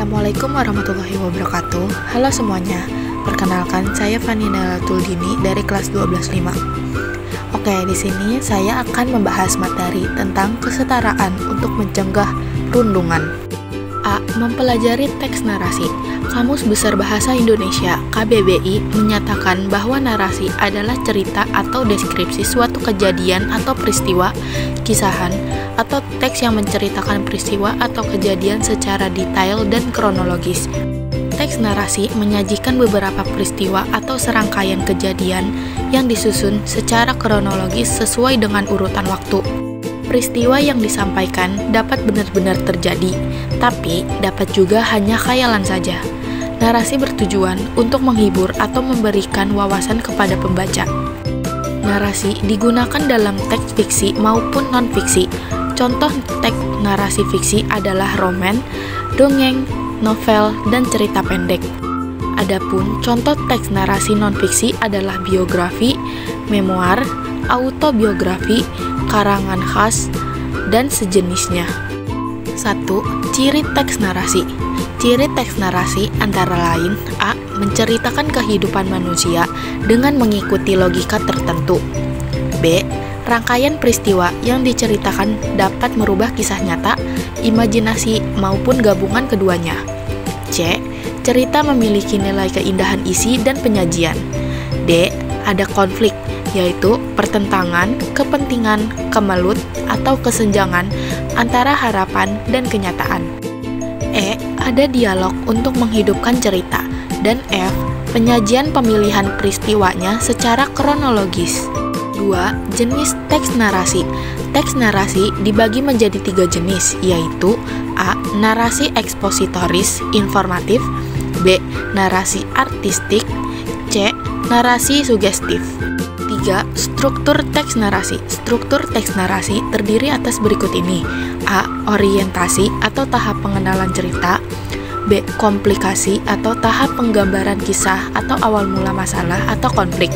Assalamualaikum warahmatullahi wabarakatuh. Halo semuanya. Perkenalkan, saya Fani Tuldini dari kelas 12-5. Oke, di sini saya akan membahas materi tentang kesetaraan untuk mencegah perundungan. A. Mempelajari teks narasi. Kamus Besar Bahasa Indonesia (KBBI) menyatakan bahwa narasi adalah cerita atau deskripsi suatu kejadian atau peristiwa, kisahan, atau teks yang menceritakan peristiwa atau kejadian secara detail dan kronologis. Teks narasi menyajikan beberapa peristiwa atau serangkaian kejadian yang disusun secara kronologis sesuai dengan urutan waktu. Peristiwa yang disampaikan dapat benar-benar terjadi, tapi dapat juga hanya khayalan saja. Narasi bertujuan untuk menghibur atau memberikan wawasan kepada pembaca. Narasi digunakan dalam teks fiksi maupun non-fiksi. Contoh teks narasi fiksi adalah roman, dongeng, novel, dan cerita pendek. Adapun contoh teks narasi non-fiksi adalah biografi, memoir, autobiografi, karangan khas, dan sejenisnya. 1. Ciri teks narasi. Ciri teks narasi antara lain: A. Menceritakan kehidupan manusia dengan mengikuti logika tertentu. B. Rangkaian peristiwa yang diceritakan dapat merubah kisah nyata, imajinasi, maupun gabungan keduanya. C. Cerita memiliki nilai keindahan isi dan penyajian. D. Ada konflik, yaitu pertentangan, kepentingan, kemelut, atau kesenjangan antara harapan dan kenyataan. E. Ada dialog untuk menghidupkan cerita. Dan F. Penyajian pemilihan peristiwanya secara kronologis. 2. Jenis teks narasi. Teks narasi dibagi menjadi 3 jenis, yaitu A. Narasi ekspositoris, informatif. B. Narasi artistik. C. Narasi sugestif. 3. Struktur teks narasi. Struktur teks narasi terdiri atas berikut ini: A. Orientasi atau tahap pengenalan cerita. B. Komplikasi atau tahap penggambaran kisah atau awal mula masalah atau konflik.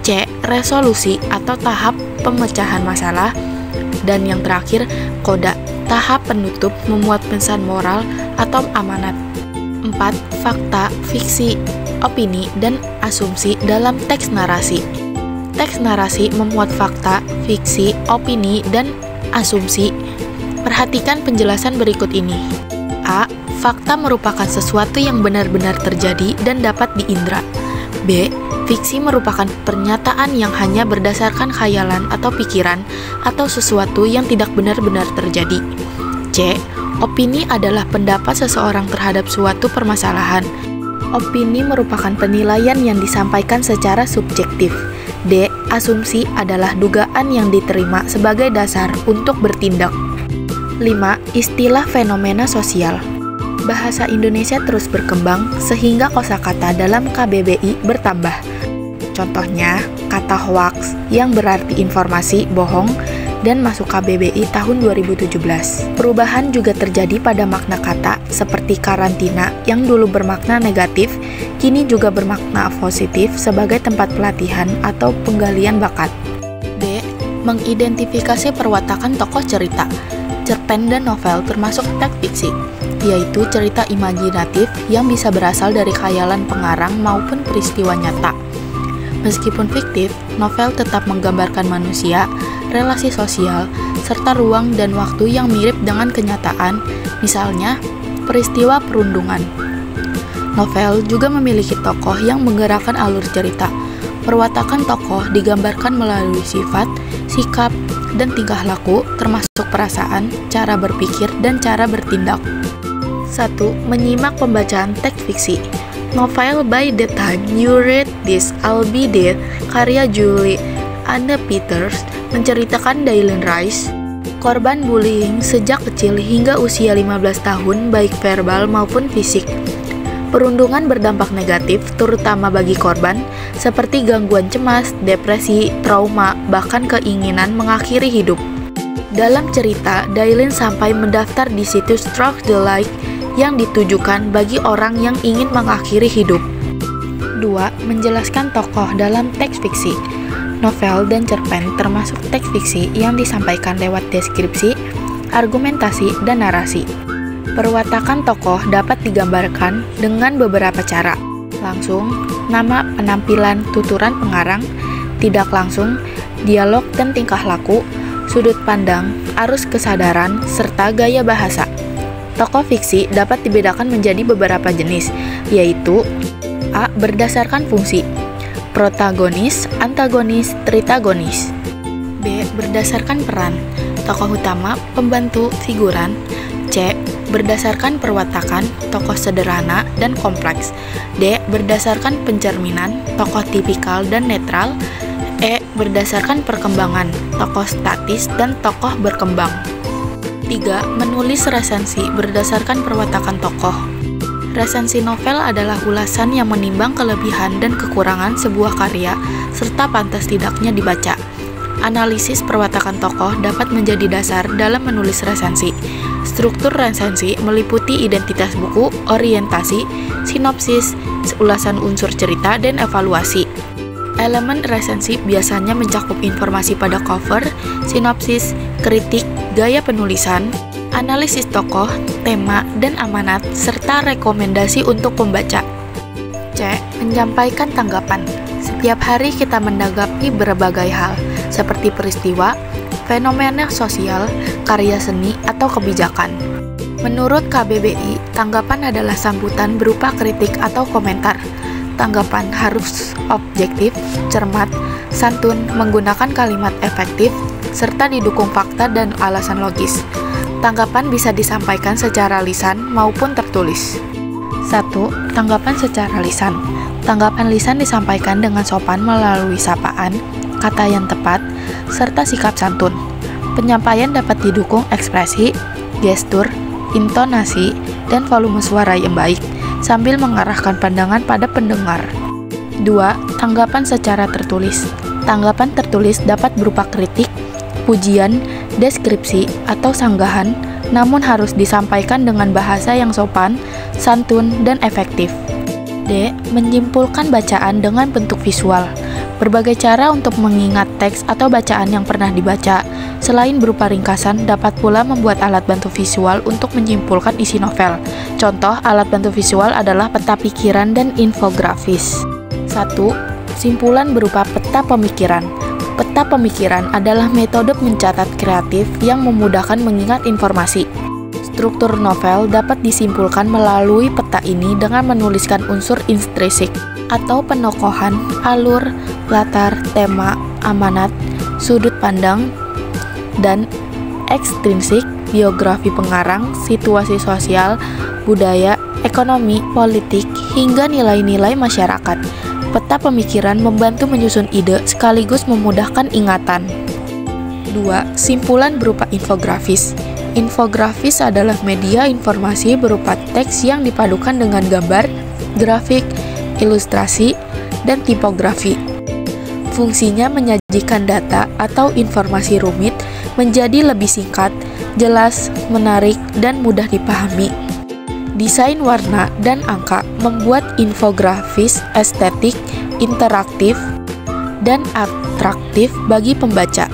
C. Resolusi atau tahap pemecahan masalah. Dan yang terakhir, koda, tahap penutup memuat pesan moral atau amanat. 4. Fakta, fiksi, opini, dan asumsi dalam teks narasi. Teks narasi memuat fakta, fiksi, opini, dan asumsi. Perhatikan penjelasan berikut ini. A. Fakta merupakan sesuatu yang benar-benar terjadi dan dapat diindra. B. Fiksi merupakan pernyataan yang hanya berdasarkan khayalan atau pikiran atau sesuatu yang tidak benar-benar terjadi. C. Opini adalah pendapat seseorang terhadap suatu permasalahan. Opini merupakan penilaian yang disampaikan secara subjektif. D. Asumsi adalah dugaan yang diterima sebagai dasar untuk bertindak. 5. Istilah fenomena sosial. Bahasa Indonesia terus berkembang sehingga kosakata dalam KBBI bertambah. Contohnya, kata hoax yang berarti informasi bohong dan masuk KBBI tahun 2017. Perubahan juga terjadi pada makna kata seperti karantina yang dulu bermakna negatif, kini juga bermakna positif sebagai tempat pelatihan atau penggalian bakat. D. Mengidentifikasi perwatakan tokoh cerita. Cerpen dan novel termasuk teks fiksi, yaitu cerita imajinatif yang bisa berasal dari khayalan pengarang maupun peristiwa nyata. Meskipun fiktif, novel tetap menggambarkan manusia, relasi sosial, serta ruang dan waktu yang mirip dengan kenyataan, misalnya peristiwa perundungan. Novel juga memiliki tokoh yang menggerakkan alur cerita. Perwatakan tokoh digambarkan melalui sifat, sikap, dan tingkah laku, termasuk perasaan, cara berpikir, dan cara bertindak. 1. Menyimak pembacaan teks fiksi. Novel By the Time You Read This I'll Be Dead karya Julie Anne Peters menceritakan Daylin Rice, korban bullying sejak kecil hingga usia 15 tahun baik verbal maupun fisik. Perundungan berdampak negatif terutama bagi korban, seperti gangguan cemas, depresi, trauma, bahkan keinginan mengakhiri hidup. Dalam cerita, Daylin sampai mendaftar di situs Struck the Light yang ditujukan bagi orang yang ingin mengakhiri hidup. 2. Menjelaskan tokoh dalam teks fiksi. Novel dan cerpen termasuk teks fiksi yang disampaikan lewat deskripsi, argumentasi, dan narasi. Perwatakan tokoh dapat digambarkan dengan beberapa cara. Langsung, nama, penampilan, tuturan pengarang; tidak langsung, dialog dan tingkah laku; sudut pandang, arus kesadaran, serta gaya bahasa. Tokoh fiksi dapat dibedakan menjadi beberapa jenis, yaitu: A. Berdasarkan fungsi: protagonis, antagonis, tritagonis. B. Berdasarkan peran: tokoh utama, pembantu, figuran. C. Berdasarkan perwatakan: tokoh sederhana dan kompleks. D. Berdasarkan pencerminan: tokoh tipikal dan netral. E. Berdasarkan perkembangan: tokoh statis dan tokoh berkembang. 3. Menulis resensi berdasarkan perwatakan tokoh. Resensi novel adalah ulasan yang menimbang kelebihan dan kekurangan sebuah karya serta pantas tidaknya dibaca. Analisis perwatakan tokoh dapat menjadi dasar dalam menulis resensi. Struktur resensi meliputi identitas buku, orientasi, sinopsis, ulasan unsur cerita, dan evaluasi. Elemen resensi biasanya mencakup informasi pada cover, sinopsis, kritik, gaya penulisan, analisis tokoh, tema, dan amanat, serta rekomendasi untuk pembaca. C. Menyampaikan tanggapan. Setiap hari kita menanggapi berbagai hal, seperti peristiwa, fenomena sosial, karya seni, atau kebijakan. Menurut KBBI, tanggapan adalah sambutan berupa kritik atau komentar. Tanggapan harus objektif, cermat, santun, menggunakan kalimat efektif, serta didukung fakta dan alasan logis. Tanggapan bisa disampaikan secara lisan maupun tertulis. 1. Tanggapan secara lisan. Tanggapan lisan disampaikan dengan sopan melalui sapaan, kata yang tepat, serta sikap santun. Penyampaian dapat didukung ekspresi, gestur, intonasi, dan volume suara yang baik, sambil mengarahkan pandangan pada pendengar. 2. Tanggapan secara tertulis. Tanggapan tertulis dapat berupa kritik, pujian, deskripsi, atau sanggahan, namun harus disampaikan dengan bahasa yang sopan, santun, dan efektif. D. Menyimpulkan bacaan dengan bentuk visual. Berbagai cara untuk mengingat teks atau bacaan yang pernah dibaca, selain berupa ringkasan, dapat pula membuat alat bantu visual untuk menyimpulkan isi novel. Contoh alat bantu visual adalah peta pikiran dan infografis. 1. Simpulan berupa peta pemikiran. Peta pemikiran adalah metode mencatat kreatif yang memudahkan mengingat informasi. Struktur novel dapat disimpulkan melalui peta ini dengan menuliskan unsur intrinsik atau penokohan, alur, latar, tema, amanat, sudut pandang, dan ekstrinsik, biografi pengarang, situasi sosial, budaya, ekonomi, politik, hingga nilai-nilai masyarakat. Peta pemikiran membantu menyusun ide sekaligus memudahkan ingatan. 2. Simpulan berupa infografis. Infografis adalah media informasi berupa teks yang dipadukan dengan gambar, grafik, ilustrasi, dan tipografi. Fungsinya menyajikan data atau informasi rumit menjadi lebih singkat, jelas, menarik, dan mudah dipahami. Desain warna dan angka membuat infografis estetik, interaktif, dan atraktif bagi pembaca.